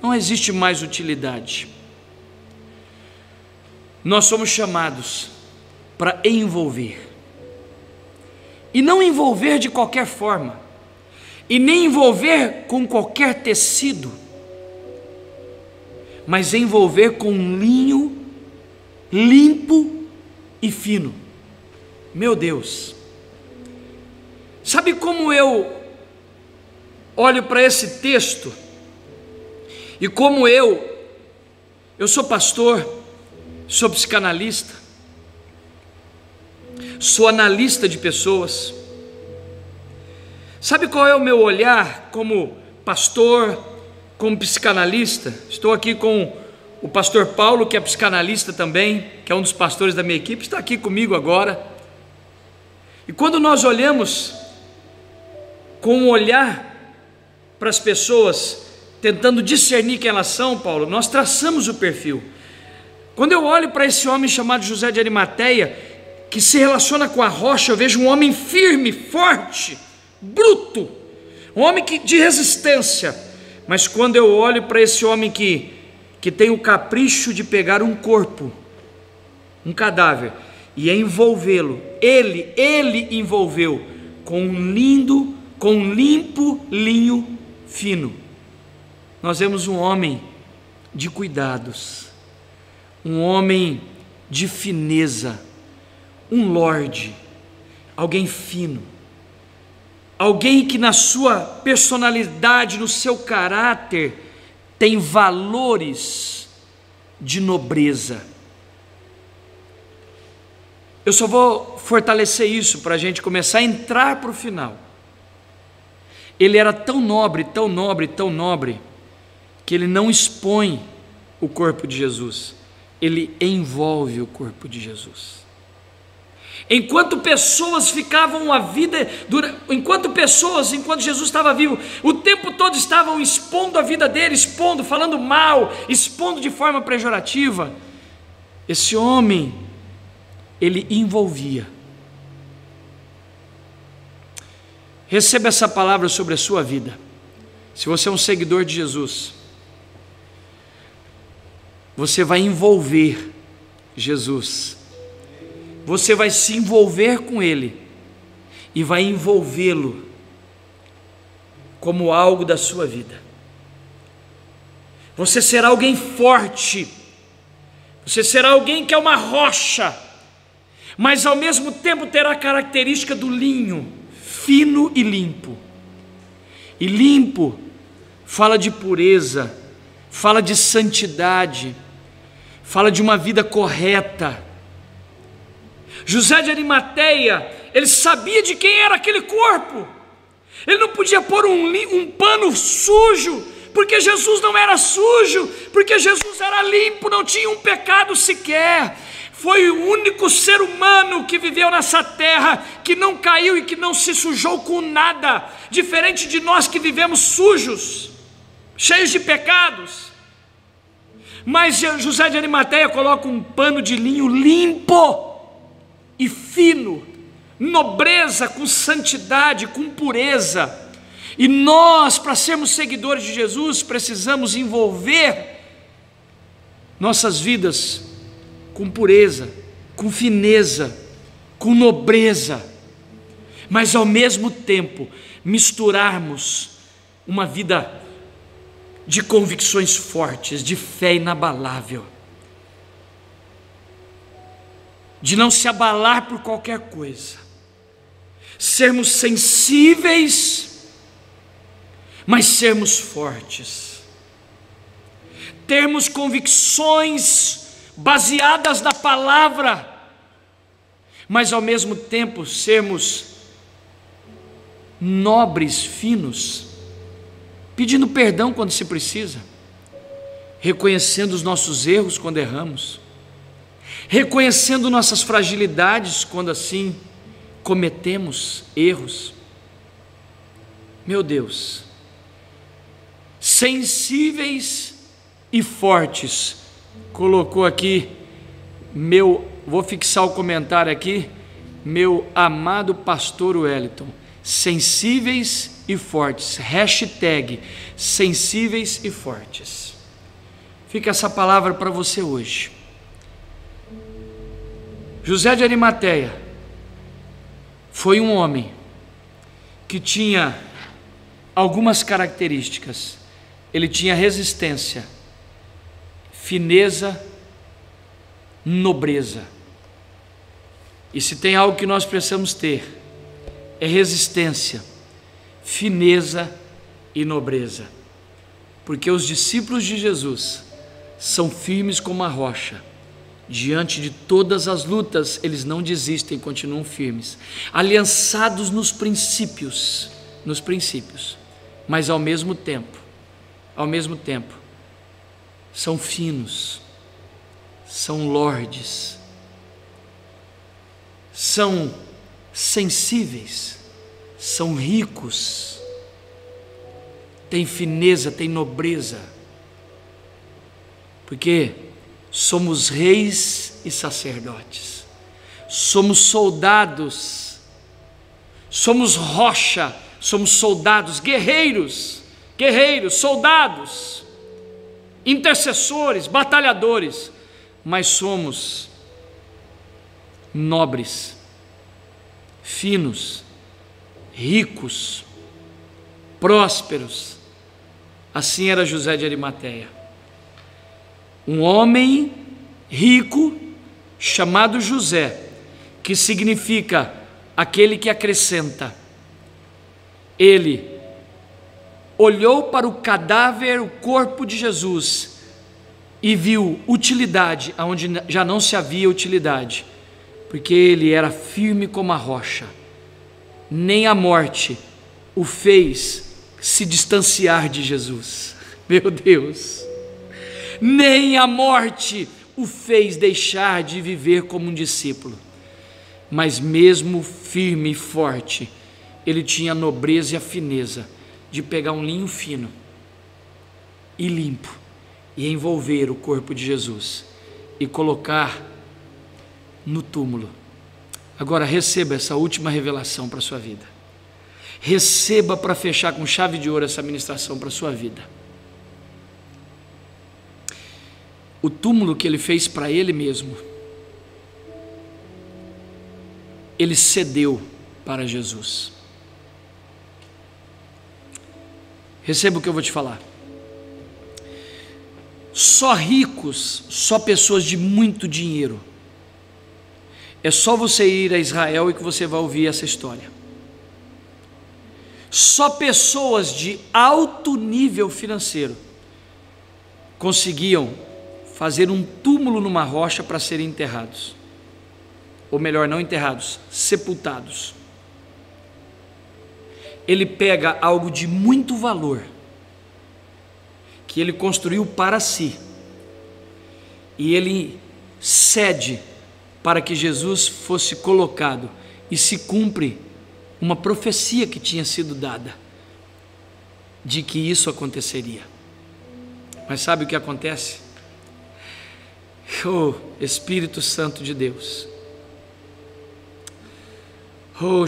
não existe mais utilidade. Nós somos chamados para envolver, e não envolver de qualquer forma, e nem envolver com qualquer tecido, mas envolver com um linho limpo e fino. Meu Deus, sabe como eu olho para esse texto, e como eu sou pastor, sou psicanalista, sou analista de pessoas. Sabe qual é o meu olhar como pastor, como psicanalista? Estou aqui com o pastor Paulo, que é psicanalista também, que é um dos pastores da minha equipe, está aqui comigo agora. E quando nós olhamos com um olhar para as pessoas, tentando discernir quem elas são, Paulo, nós traçamos o perfil. Quando eu olho para esse homem chamado José de Arimateia, que se relaciona com a rocha, eu vejo um homem firme, forte, bruto, um homem de resistência. Mas quando eu olho para esse homem que tem o capricho de pegar um corpo, um cadáver, e envolvê-lo, ele envolveu com um limpo linho fino. Nós vemos um homem de cuidados, um homem de fineza, um lorde, alguém fino, alguém que na sua personalidade, no seu caráter, tem valores de nobreza. Eu só vou fortalecer isso para a gente começar a entrar para o final. Ele era tão nobre, tão nobre, tão nobre, que ele não expõe o corpo de Jesus, ele envolve o corpo de Jesus. Enquanto pessoas ficavam a vida, enquanto Jesus estava vivo, o tempo todo estavam expondo a vida dele, expondo, falando mal, expondo de forma pejorativa, esse homem, ele envolvia. Receba essa palavra sobre a sua vida. Se você é um seguidor de Jesus, você vai envolver Jesus, você vai se envolver com Ele e vai envolvê-lo como algo da sua vida. Você será alguém forte, você será alguém que é uma rocha, mas ao mesmo tempo terá a característica do linho, fino e limpo. E limpo fala de pureza, fala de santidade, fala de uma vida correta. José de Arimateia, ele sabia de quem era aquele corpo, ele não podia pôr um pano sujo, porque Jesus não era sujo, porque Jesus era limpo, não tinha um pecado sequer. Foi o único ser humano que viveu nessa terra, que não caiu e que não se sujou com nada, diferente de nós que vivemos sujos, cheios de pecados. Mas José de Arimateia coloca um pano de linho limpo e fino, nobreza com santidade, com pureza. E nós, para sermos seguidores de Jesus, precisamos envolver nossas vidas com pureza, com fineza, com nobreza, mas ao mesmo tempo misturarmos uma vida de convicções fortes, de fé inabalável, de não se abalar por qualquer coisa, sermos sensíveis, mas sermos fortes, termos convicções baseadas na palavra, mas ao mesmo tempo sermos nobres, finos, pedindo perdão quando se precisa, reconhecendo os nossos erros quando erramos, reconhecendo nossas fragilidades quando assim cometemos erros. Meu Deus, sensíveis e fortes, colocou aqui vou fixar o comentário aqui, meu amado pastor Wellington, sensíveis e fortes, hashtag sensíveis e fortes. Fica essa palavra para você hoje. José de Arimateia foi um homem que tinha algumas características. Ele tinha resistência, fineza, nobreza. E se tem algo que nós precisamos ter, é resistência, fineza e nobreza. Porque os discípulos de Jesus são firmes como a rocha. Diante de todas as lutas, eles não desistem, continuam firmes, aliançados nos princípios, mas ao mesmo tempo, são finos, são lordes, são sensíveis, são ricos, têm fineza, têm nobreza, porque somos reis e sacerdotes, somos soldados, somos rocha, somos soldados, guerreiros, soldados, intercessores, batalhadores, mas somos nobres, finos, ricos, prósperos. Assim era José de Arimateia, um homem rico chamado José, que significa aquele que acrescenta. Ele olhou para o cadáver, o corpo de Jesus, e viu utilidade aonde já não se havia utilidade, porque ele era firme como a rocha. Nem a morte o fez se distanciar de Jesus. Meu Deus! Nem a morte o fez deixar de viver como um discípulo, mas mesmo firme e forte, ele tinha a nobreza e a fineza de pegar um linho fino e limpo e envolver o corpo de Jesus e colocar no túmulo. Agora receba essa última revelação para a sua vida, receba para fechar com chave de ouro essa ministração para a sua vida. O túmulo que ele fez para ele mesmo, ele cedeu para Jesus. Receba o que eu vou te falar. Só ricos, só pessoas de muito dinheiro. É só você ir a Israel e que você vai ouvir essa história. Só pessoas de alto nível financeiro conseguiam fazer um túmulo numa rocha para serem enterrados. Ou melhor, não enterrados, sepultados. Ele pega algo de muito valor, que ele construiu para si, e ele cede para que Jesus fosse colocado, e se cumpre uma profecia que tinha sido dada, de que isso aconteceria. Mas sabe o que acontece? Oh, Espírito Santo de Deus. Oh,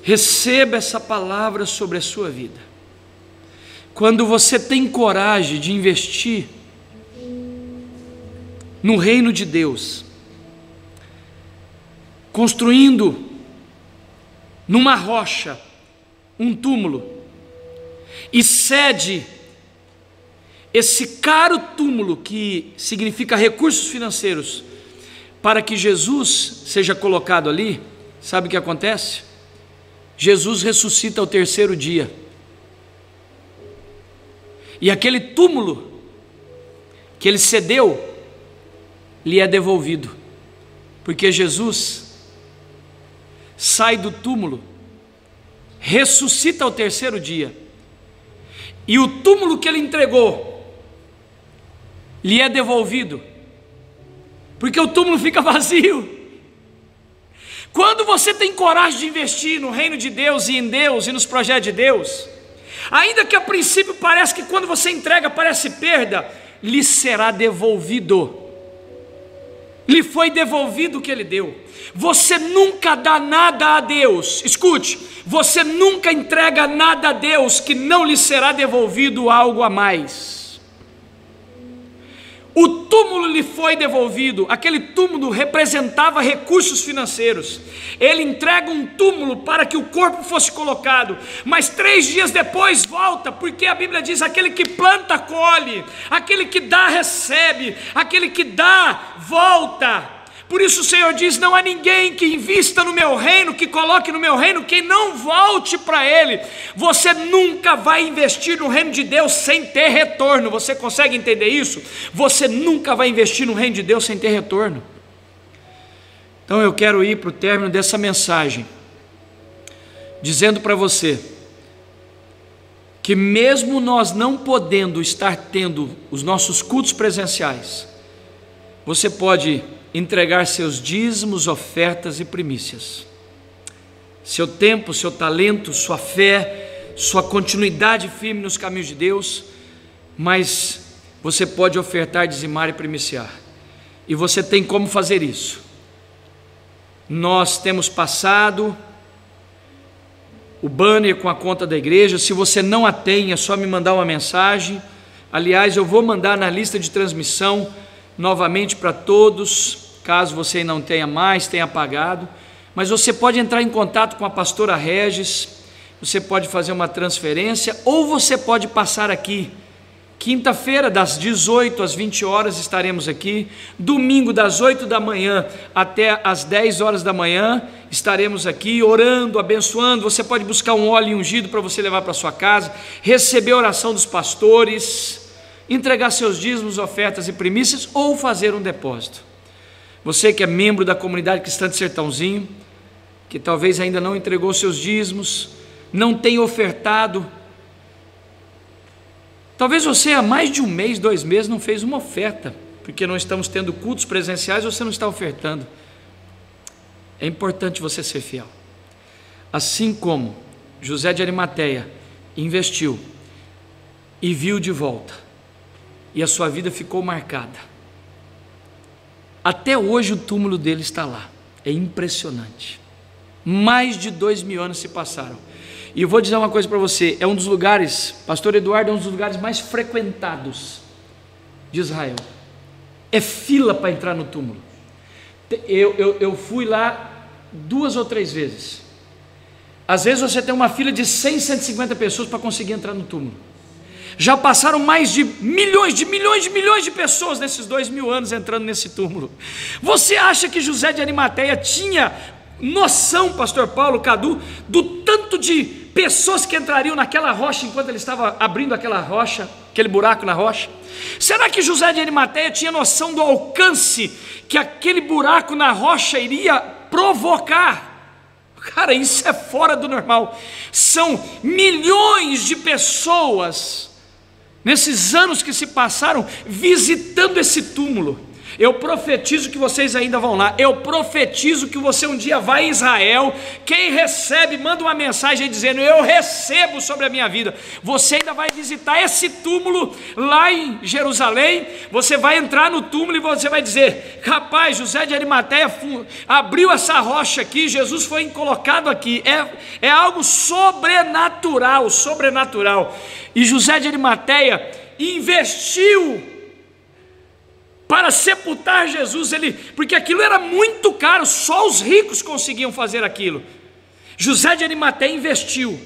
receba essa palavra sobre a sua vida. Quando você tem coragem de investir no reino de Deus, construindo numa rocha um túmulo, e cede esse caro túmulo, que significa recursos financeiros, para que Jesus seja colocado ali, sabe o que acontece? Jesus ressuscita ao terceiro dia, e aquele túmulo que ele cedeu lhe é devolvido, porque Jesus sai do túmulo, ressuscita ao terceiro dia, e o túmulo que ele entregou lhe é devolvido, porque o túmulo fica vazio. Quando você tem coragem de investir no reino de Deus e em Deus e nos projetos de Deus, ainda que a princípio parece que quando você entrega parece perda, lhe será devolvido. Lhe foi devolvido o que ele deu. Você nunca dá nada a Deus, escute, você nunca entrega nada a Deus que não lhe será devolvido algo a mais. O túmulo lhe foi devolvido, aquele túmulo representava recursos financeiros. Ele entrega um túmulo para que o corpo fosse colocado, mas 3 dias depois volta, porque a Bíblia diz: aquele que planta, colhe, aquele que dá, recebe, aquele que dá, volta. Por isso o Senhor diz: não há ninguém que invista no meu reino, que coloque no meu reino, que não volte para ele. Você nunca vai investir no reino de Deus sem ter retorno. Você consegue entender isso? Você nunca vai investir no reino de Deus sem ter retorno. Então eu quero ir para o término dessa mensagem dizendo para você que mesmo nós não podendo estar tendo os nossos cultos presenciais, você pode entregar seus dízimos, ofertas e primícias, seu tempo, seu talento, sua fé, sua continuidade firme nos caminhos de Deus, mas você pode ofertar, dizimar e primiciar, e você tem como fazer isso. Nós temos passado o banner com a conta da igreja. Se você não a tem, é só me mandar uma mensagem. Aliás, eu vou mandar na lista de transmissão novamente para todos, caso você não tenha mais, tenha apagado. Mas você pode entrar em contato com a pastora Regis, você pode fazer uma transferência, ou você pode passar aqui. Quinta-feira, das 18 às 20 horas, estaremos aqui. Domingo, das 8 da manhã até às 10 horas da manhã, estaremos aqui orando, abençoando. Você pode buscar um óleo ungido para você levar para sua casa, receber a oração dos pastores, entregar seus dízimos, ofertas e primícias, ou fazer um depósito. Você que é membro da comunidade cristã de Sertãozinho, que talvez ainda não entregou seus dízimos, não tem ofertado, talvez você há mais de 1 mês, 2 meses não fez uma oferta, porque não estamos tendo cultos presenciais, você não está ofertando. É importante você ser fiel. Assim como José de Arimateia investiu e viu de volta, e a sua vida ficou marcada. Até hoje o túmulo dele está lá. É impressionante. Mais de 2000 anos se passaram. E eu vou dizer uma coisa para você, é um dos lugares, pastor Eduardo, é um dos lugares mais frequentados de Israel. É fila para entrar no túmulo. Eu fui lá 2 ou 3 vezes. Às vezes você tem uma fila de 100, 150 pessoas para conseguir entrar no túmulo. Já passaram mais de milhões de pessoas nesses 2000 anos entrando nesse túmulo. Você acha que José de Arimateia tinha noção, pastor Paulo, Cadu, do tanto de pessoas que entrariam naquela rocha enquanto ele estava abrindo aquela rocha, aquele buraco na rocha? Será que José de Arimateia tinha noção do alcance que aquele buraco na rocha iria provocar? Cara, isso é fora do normal. São milhões de pessoas nesses anos que se passaram visitando esse túmulo. Eu profetizo que vocês ainda vão lá. Eu profetizo que você um dia vai em Israel. Quem recebe, manda uma mensagem dizendo: eu recebo sobre a minha vida. Você ainda vai visitar esse túmulo lá em Jerusalém. Você vai entrar no túmulo e você vai dizer: rapaz, José de Arimateia abriu essa rocha aqui, Jesus foi colocado aqui. É algo sobrenatural, sobrenatural. E José de Arimateia investiu para sepultar Jesus, porque aquilo era muito caro, só os ricos conseguiam fazer aquilo. José de Arimateia investiu,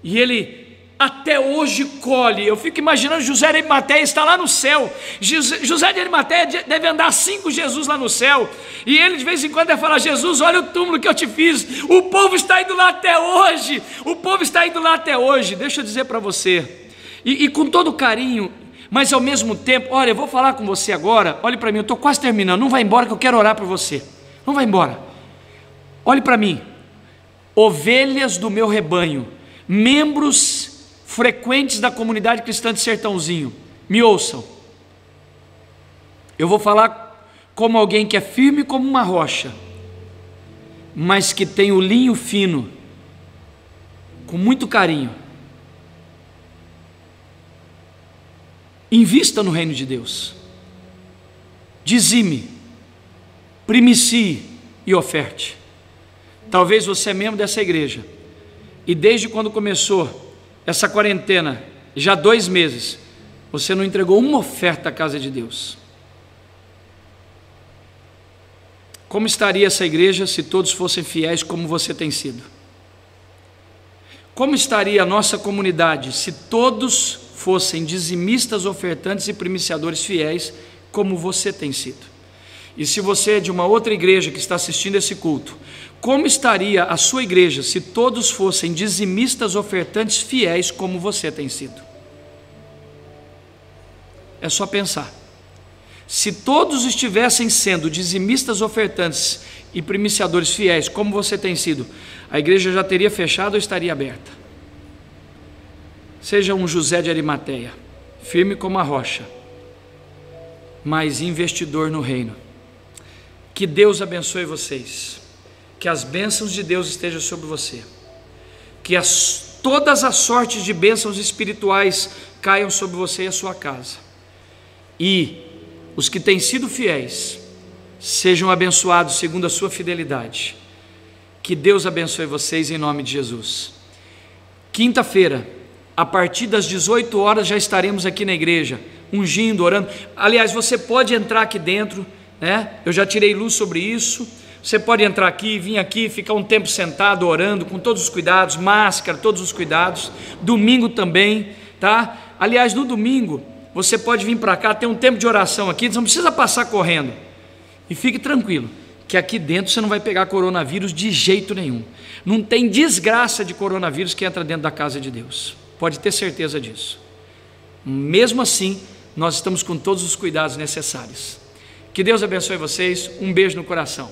e ele até hoje colhe. Eu fico imaginando, José de Arimateia está lá no céu. José de Arimateia deve andar 5 Jesus lá no céu, e ele de vez em quando deve falar: Jesus, olha o túmulo que eu te fiz, o povo está indo lá até hoje, o povo está indo lá até hoje. Deixa eu dizer para você, e com todo carinho, mas ao mesmo tempo, olha, eu vou falar com você agora. Olhe para mim, eu estou quase terminando. Não vai embora que eu quero orar por você. Não vai embora. Olhe para mim. Ovelhas do meu rebanho, membros frequentes da comunidade cristã de Sertãozinho, me ouçam. Eu vou falar como alguém que é firme como uma rocha, mas que tem o linho fino, com muito carinho. Invista no reino de Deus, dizime, primicie e oferte. Talvez você é membro dessa igreja, e desde quando começou essa quarentena, já 2 meses, você não entregou uma oferta à casa de Deus. Como estaria essa igreja se todos fossem fiéis como você tem sido? Como estaria a nossa comunidade se todos fossem dizimistas, ofertantes e primiciadores fiéis, como você tem sido? E se você é de uma outra igreja que está assistindo esse culto, como estaria a sua igreja se todos fossem dizimistas, ofertantes fiéis, como você tem sido? É só pensar. Se todos estivessem sendo dizimistas, ofertantes e primiciadores fiéis, como você tem sido, a igreja já teria fechado ou estaria aberta? Seja um José de Arimateia, firme como a rocha, mas investidor no reino. Que Deus abençoe vocês, que as bênçãos de Deus estejam sobre você, que todas as sortes de bênçãos espirituais caiam sobre você e a sua casa, e os que têm sido fiéis sejam abençoados segundo a sua fidelidade. Que Deus abençoe vocês em nome de Jesus. Quinta-feira, a partir das 18 horas já estaremos aqui na igreja, ungindo, orando. Aliás, você pode entrar aqui dentro, né? Eu já tirei luz sobre isso. Você pode entrar aqui, vir aqui, ficar um tempo sentado, orando, com todos os cuidados, máscara, todos os cuidados. Domingo também, tá? Aliás, no domingo, você pode vir para cá, ter um tempo de oração aqui, você não precisa passar correndo. E fique tranquilo, que aqui dentro você não vai pegar coronavírus de jeito nenhum. Não tem desgraça de coronavírus que entra dentro da casa de Deus. Pode ter certeza disso. Mesmo assim, nós estamos com todos os cuidados necessários. Que Deus abençoe vocês. Um beijo no coração.